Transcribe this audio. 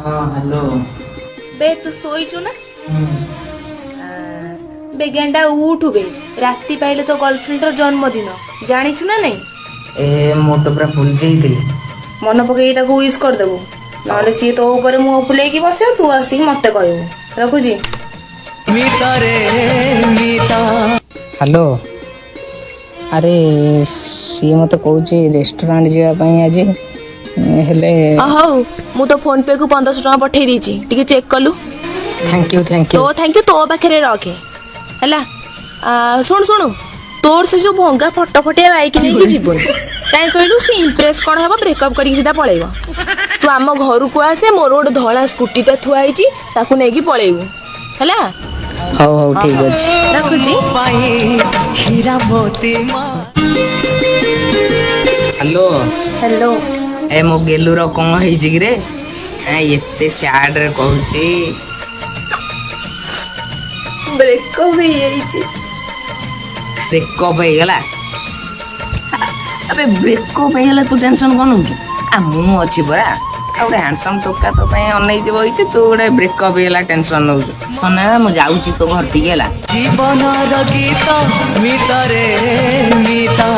हाँ हेलो। बे तू सोईचु ना बे गेंडा उठु बे राति पाइले तो गर्लफ्रेंड जन्मदिन जानिछु ना नहीं ए मु तो पूरा भूल जाइए। मन पकई ताको विश करदेबु नले सी तो ऊपर मुंह फुलेकी बसियो तू आसी मते कहबू रखुजी। हेलो अरे सी मत कौच रेस्टोरेंट जावाई आज हेले। हौ मु तो फोन पे को 1500 टका पठेई दीची टिके चेक कलु। थैंक यू तो थैंक यू तो पाखे रखे है। शुण शुणु तोर से जो भंगा फटो फटिया बाइक नहीं जीवन कहीं कहलु से इम्प्रेस कौन हम ब्रेकअप करके सीधा पलैब। तू आम घर को आसे मोर गोटे धला स्कूटी टा थुआई ताकू नहीं पलैबू है। हौ हौ ठीक अच्छे रखुची। हेलो हेलो ए मो गेलुर कौन है रे एते सैड रे कहूची ब्रेकअप हो जाइए। ब्रेकअप हो गला। अबे ब्रेकअप हो गला तू टेंशन कौन होଛୁ आ मु अछि परा आ गोटे हैंडसम टोका तो पई अनै जे बइते तू गोटे ब्रेकअप हो गला टेंशन नउछु सने मु जाउची तो घर टिकेला जीवन र गीत मितरे मिता